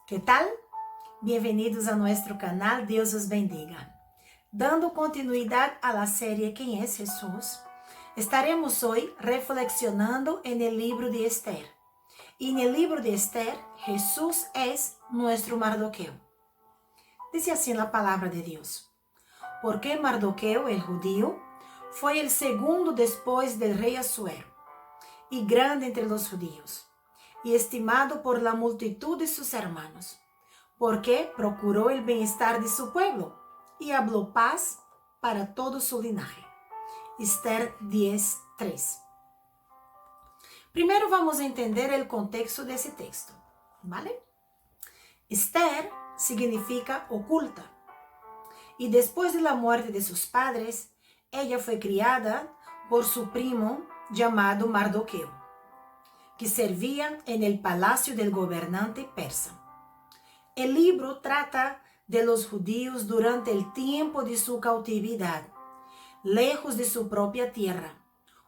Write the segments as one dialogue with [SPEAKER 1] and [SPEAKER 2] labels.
[SPEAKER 1] ¿Qué tal? Bienvenidos a nuestro canal, Dios os bendiga. Dando continuidad a la serie ¿Quién es Jesús? Estaremos hoy reflexionando en el libro de Esther. Y en el libro de Esther, Jesús es nuestro Mardoqueo. Dice así la palabra de Dios. Porque Mardoqueo, el judío, fue el segundo después del rey Asuero, y grande entre los judíos, y estimado por la multitud de sus hermanos, porque procuró el bienestar de su pueblo y habló paz para todo su linaje. Esther 10:3. Primero vamos a entender el contexto de ese texto, ¿vale? Esther significa oculta, y después de la muerte de sus padres, ella fue criada por su primo llamado Mardoqueo, que servía en el palacio del gobernante persa. El libro trata de los judíos durante el tiempo de su cautividad, lejos de su propia tierra,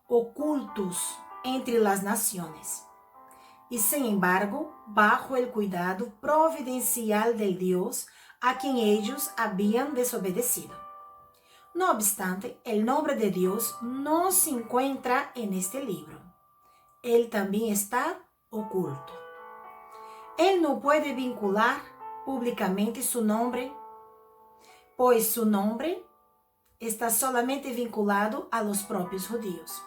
[SPEAKER 1] ocultos entre las naciones, y sin embargo, bajo el cuidado providencial del Dios a quien ellos habían desobedecido. No obstante, el nombre de Dios no se encuentra en este libro. Él también está oculto. Él no puede vincular públicamente su nombre, pues su nombre está solamente vinculado a los propios judíos.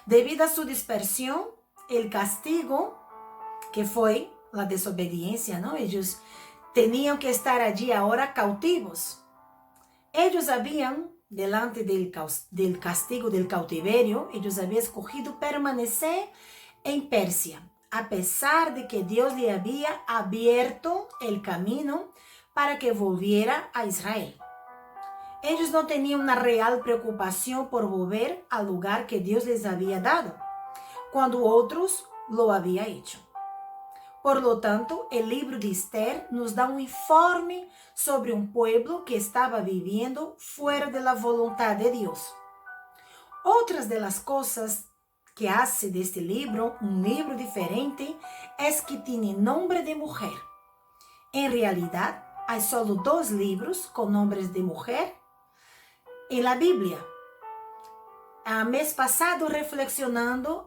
[SPEAKER 1] Debido a su dispersión, el castigo, que fue la desobediencia, ¿no? Ellos tenían que estar allí ahora cautivos. Ellos habían, delante del castigo del cautiverio, ellos habían escogido permanecer en Persia, a pesar de que Dios le había abierto el camino para que volviera a Israel. Ellos no tenían una real preocupación por volver al lugar que Dios les había dado, cuando otros lo habían hecho. Por lo tanto, el libro de Esther nos da un informe sobre un pueblo que estaba viviendo fuera de la voluntad de Dios. Otras de las cosas que hace de este libro un libro diferente es que tiene nombre de mujer. En realidad, hay solo 2 libros con nombres de mujer en la Biblia. El mes pasado reflexionamos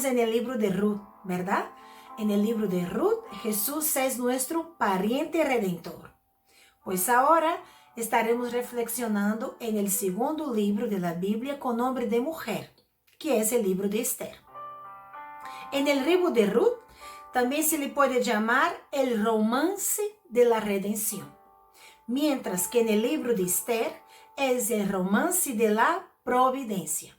[SPEAKER 1] en el libro de Ruth, ¿verdad? En el libro de Ruth, Jesús es nuestro pariente redentor. Pues ahora estaremos reflexionando en el segundo libro de la Biblia con nombre de mujer, que es el libro de Esther. En el libro de Ruth también se le puede llamar el romance de la redención, mientras que en el libro de Esther es el romance de la providencia.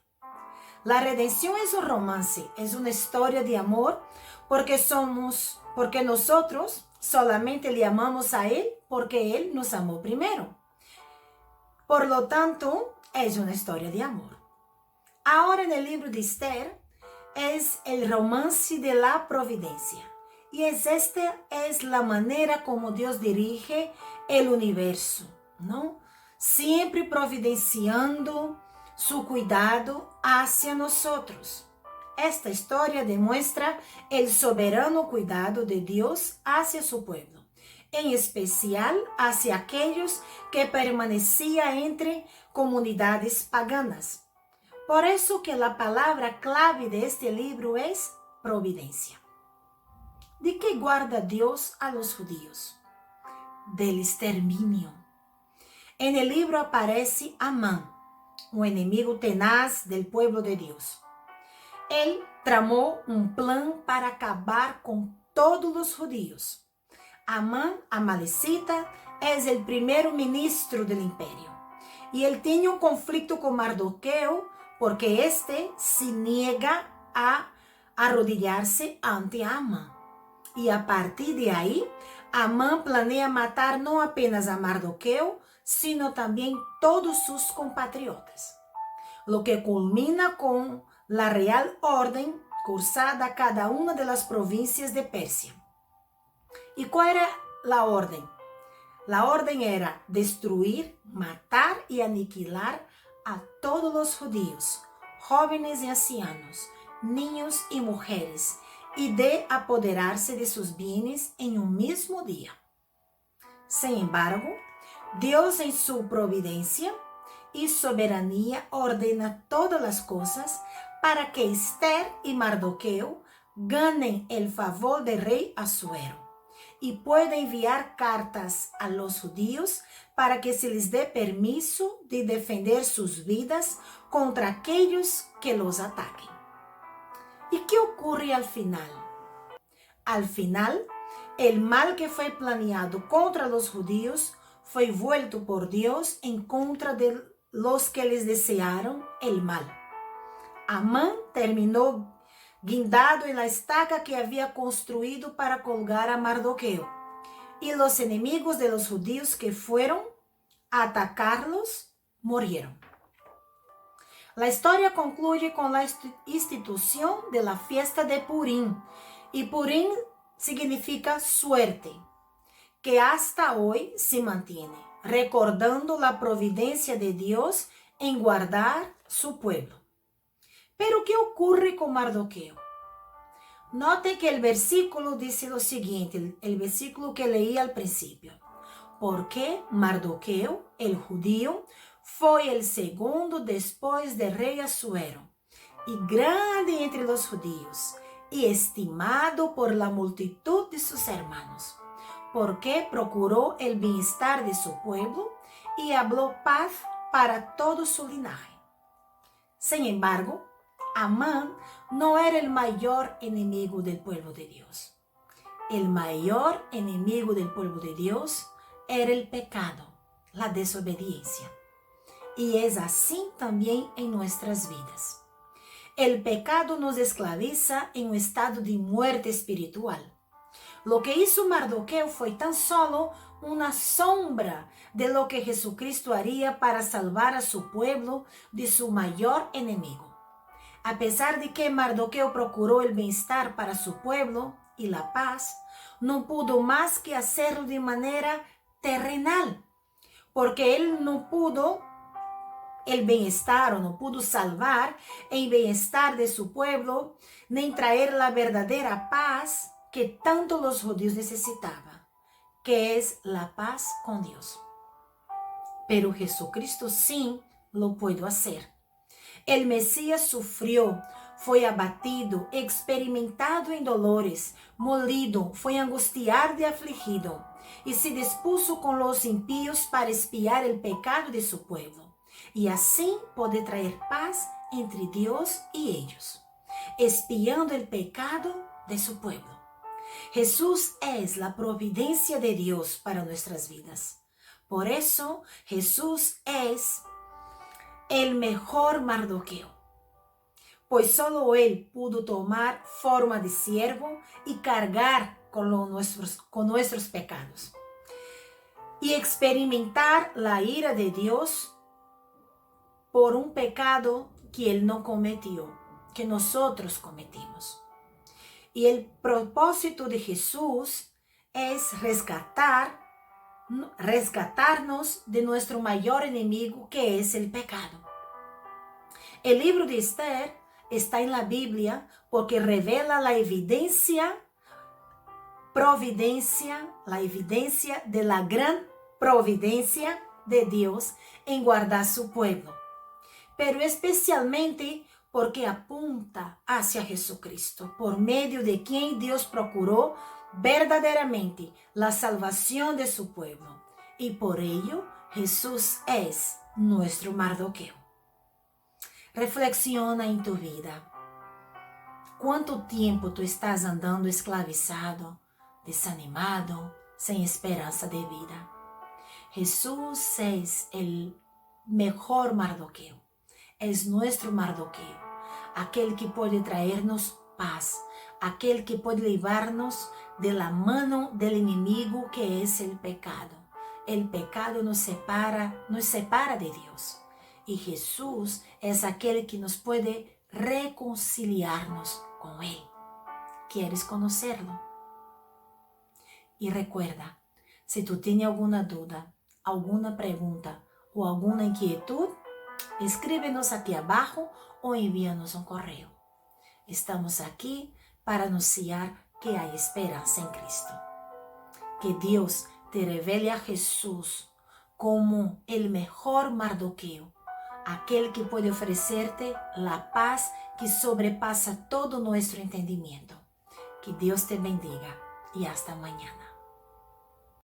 [SPEAKER 1] La redención es un romance, es una historia de amor, porque nosotros solamente le amamos a Él porque Él nos amó primero. Por lo tanto, es una historia de amor. Ahora en el libro de Esther es el romance de la providencia. Y esta es la manera como Dios dirige el universo, ¿no? Siempre providenciando su cuidado hacia nosotros. Esta historia demuestra el soberano cuidado de Dios hacia su pueblo, en especial hacia aquellos que permanecían entre comunidades paganas. Por eso que la palabra clave de este libro es providencia. ¿De qué guarda Dios a los judíos? Del exterminio. En el libro aparece Amán, un enemigo tenaz del pueblo de Dios. Él tramó un plan para acabar con todos los judíos. Amán, amalecita, es el primer ministro del imperio. Y él tiene un conflicto con Mardoqueo porque éste se niega a arrodillarse ante Amán. Y a partir de ahí, Amán planea matar no apenas a Mardoqueo, sino también todos sus compatriotas. Lo que culmina con la real orden cursada a cada una de las provincias de Persia. ¿Y cuál era la orden? La orden era destruir, matar y aniquilar a todos los judíos, jóvenes y ancianos, niños y mujeres, y de apoderarse de sus bienes en un mismo día. Sin embargo, Dios en su providencia y soberanía ordena todas las cosas para que Esther y Mardoqueo ganen el favor del rey Asuero y pueda enviar cartas a los judíos para que se les dé permiso de defender sus vidas contra aquellos que los ataquen. ¿Y qué ocurre al final? Al final, el mal que fue planeado contra los judíos fue vuelto por Dios en contra de los que les desearon el mal. Amán terminó guindado en la estaca que había construido para colgar a Mardoqueo, y los enemigos de los judíos que fueron a atacarlos murieron. La historia concluye con la institución de la fiesta de Purim, y Purim significa suerte, que hasta hoy se mantiene, recordando la providencia de Dios en guardar su pueblo. Pero ¿qué ocurre con Mardoqueo? Note que el versículo dice lo siguiente, el versículo que leí al principio. Porque Mardoqueo, el judío, fue el segundo después del rey Asuero, y grande entre los judíos, y estimado por la multitud de sus hermanos, porque procuró el bienestar de su pueblo y habló paz para todo su linaje. Sin embargo, Amán no era el mayor enemigo del pueblo de Dios. El mayor enemigo del pueblo de Dios era el pecado, la desobediencia. Y es así también en nuestras vidas. El pecado nos esclaviza en un estado de muerte espiritual. Lo que hizo Mardoqueo fue tan solo una sombra de lo que Jesucristo haría para salvar a su pueblo de su mayor enemigo. A pesar de que Mardoqueo procuró el bienestar para su pueblo y la paz, no pudo más que hacerlo de manera terrenal, porque él no pudo el bienestar o no pudo salvar el bienestar de su pueblo, ni traer la verdadera paz que tanto los judíos necesitaban, que es la paz con Dios. Pero Jesucristo sí lo pudo hacer. El Mesías sufrió, fue abatido, experimentado en dolores, molido, fue angustiado y afligido, y se dispuso con los impíos para expiar el pecado de su pueblo, y así poder traer paz entre Dios y ellos, expiando el pecado de su pueblo. Jesús es la providencia de Dios para nuestras vidas. Por eso Jesús es el mejor Mardoqueo, pues solo él pudo tomar forma de siervo y cargar con nuestros pecados y experimentar la ira de Dios por un pecado que él no cometió, que nosotros cometimos. Y el propósito de Jesús es rescatarnos de nuestro mayor enemigo, que es el pecado. El libro de Esther está en la Biblia porque revela la evidencia de la gran providencia de Dios en guardar su pueblo, pero especialmente porque apunta hacia Jesucristo, por medio de quien Dios procuró verdaderamente la salvación de su pueblo. Y por ello, Jesús es nuestro Mardoqueo. Reflexiona en tu vida. ¿Cuánto tiempo tú estás andando esclavizado, desanimado, sin esperanza de vida? Jesús es el mejor Mardoqueo. Es nuestro Mardoqueo, aquel que puede traernos paz, aquel que puede librarnos de la mano del enemigo, que es el pecado. El pecado nos separa de Dios. Y Jesús es aquel que nos puede reconciliarnos con Él. ¿Quieres conocerlo? Y recuerda, si tú tienes alguna duda, alguna pregunta o alguna inquietud, escríbenos aquí abajo o envíanos un correo. Estamos aquí para anunciar que hay esperanza en Cristo. Que Dios te revele a Jesús como el mejor Mardoqueo, aquel que puede ofrecerte la paz que sobrepasa todo nuestro entendimiento. Que Dios te bendiga y hasta mañana.